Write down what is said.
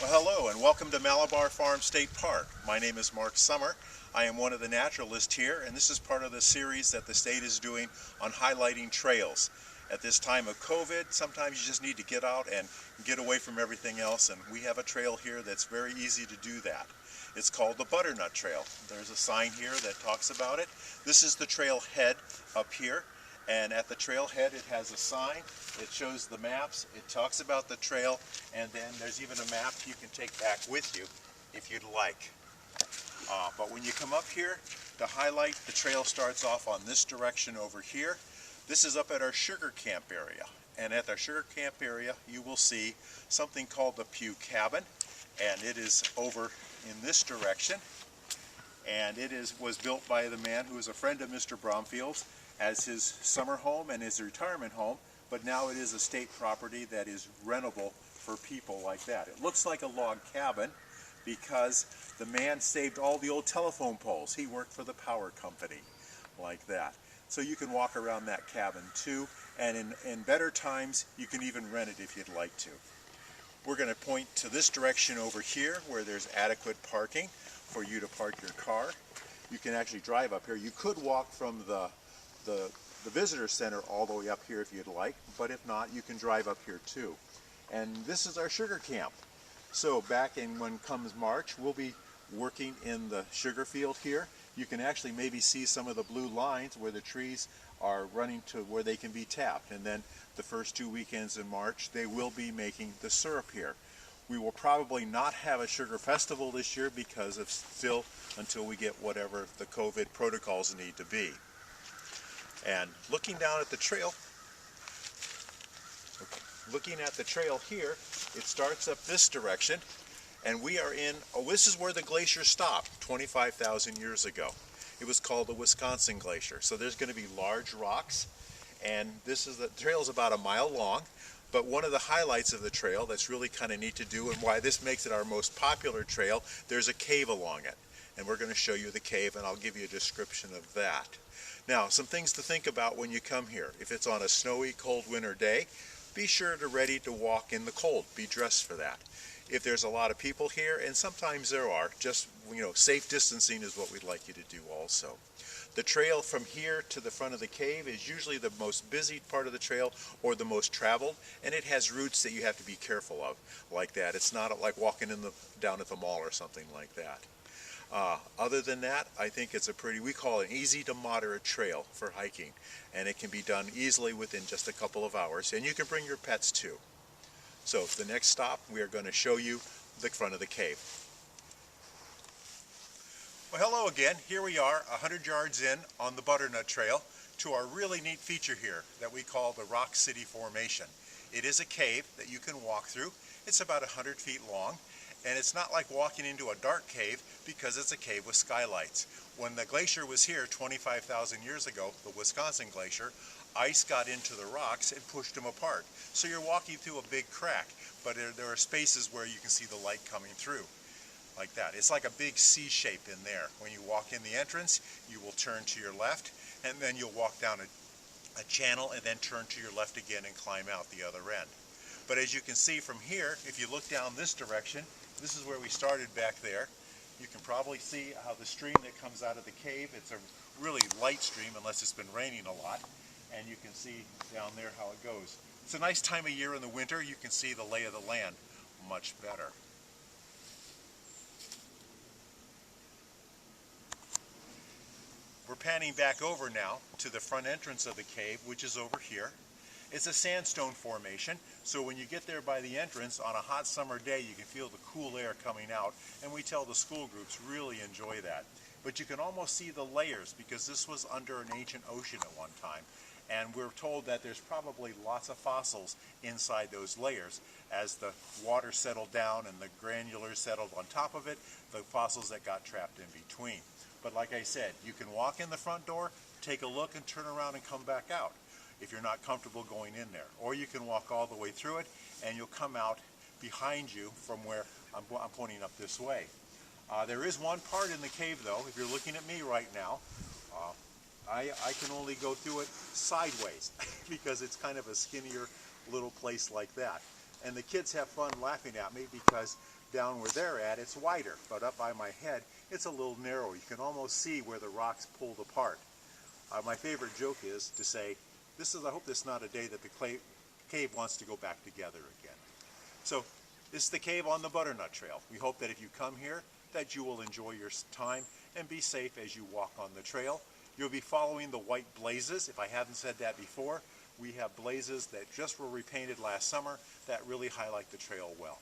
Well, hello and welcome to Malabar Farm State Park. My name is Mark Sommer. I am one of the naturalists here, and this is part of the series that the state is doing on highlighting trails. At this time of COVID, sometimes you just need to get out and get away from everything else, and we have a trail here that's very easy to do that. It's called the Butternut Trail. There's a sign here that talks about it. This is the trail head up here. And at the trailhead it has a sign, it shows the maps, it talks about the trail, and then there's even a map you can take back with you if you'd like. But when you come up here to highlight, the trail starts off on this direction over here. This is up at our sugar camp area. And at our sugar camp area you will see something called the Pew Cabin, and it is over in this direction. And it was built by the man who is a friend of Mr. Bromfield's as his summer home and his retirement home, but now it is a state property that is rentable for people like that. It looks like a log cabin because the man saved all the old telephone poles. He worked for the power company like that. So you can walk around that cabin too, and in better times you can even rent it if you'd like to. We're going to point to this direction over here where there's adequate parking for you to park your car. You can actually drive up here. You could walk from the visitor center all the way up here if you'd like, but if not, you can drive up here too. And this is our sugar camp. So back in when comes March, we'll be working in the sugar field here. You can actually maybe see some of the blue lines where the trees are running to where they can be tapped. And then the first 2 weekends in March, they will be making the syrup here. We will probably not have a sugar festival this year because of still until we get whatever the COVID protocols need to be. And looking down at the trail, here, it starts up this direction, and we are in, this is where the glacier stopped 25,000 years ago. It was called the Wisconsin Glacier. So there's going to be large rocks, and the trail is about a mile long. But one of the highlights of the trail that's really kind of neat to do, and why this makes it our most popular trail, there's a cave along it. And we're going to show you the cave, and I'll give you a description of that. Now, some things to think about when you come here. If it's on a snowy, cold winter day, be sure to ready to walk in the cold. Be dressed for that. If there's a lot of people here, and sometimes there are, just, safe distancing is what we'd like you to do also. The trail from here to the front of the cave is usually the most busy part of the trail or the most traveled, and it has routes that you have to be careful of like that. It's not like walking down at the mall or something like that. Other than that, I think it's we call it an easy to moderate trail for hiking, and it can be done easily within just a couple of hours, and you can bring your pets too. So the next stop, we are going to show you the front of the cave. Well, hello again. Here we are 100 yards in on the Butternut Trail to our really neat feature here that we call the Rock City Formation. It is a cave that you can walk through. It's about 100 feet long. And it's not like walking into a dark cave because it's a cave with skylights. When the glacier was here 25,000 years ago, the Wisconsin Glacier, ice got into the rocks and pushed them apart. So you're walking through a big crack, but there are spaces where you can see the light coming through. Like that. It's like a big C shape in there. When you walk in the entrance, you will turn to your left, and then you'll walk down a channel and then turn to your left again and climb out the other end. But as you can see from here, if you look down this direction, this is where we started back there. You can probably see how the stream that comes out of the cave, it's a really light stream unless it's been raining a lot. And you can see down there how it goes. It's a nice time of year in the winter. You can see the lay of the land much better. We're panning back over now to the front entrance of the cave, which is over here. It's a sandstone formation, so when you get there by the entrance on a hot summer day, you can feel the cool air coming out, and we tell the school groups really enjoy that. But you can almost see the layers because this was under an ancient ocean at one time, and we're told that there's probably lots of fossils inside those layers. As the water settled down and the granulars settled on top of it, the fossils that got trapped in between. But like I said, you can walk in the front door, take a look, and turn around and come back out if you're not comfortable going in there. Or you can walk all the way through it, and you'll come out behind you from where I'm pointing up this way. There is one part in the cave, though. If you're looking at me right now, I can only go through it sideways because it's kind of a skinnier little place like that. And the kids have fun laughing at me because Down where they're at, it's wider, but up by my head, it's a little narrow. You can almost see where the rocks pulled apart. My favorite joke is to say, I hope this is not a day that the cave wants to go back together again. So this is the cave on the Butternut Trail. We hope that if you come here, that you will enjoy your time and be safe as you walk on the trail. You'll be following the white blazes. If I haven't said that before, we have blazes that just were repainted last summer that really highlight the trail well.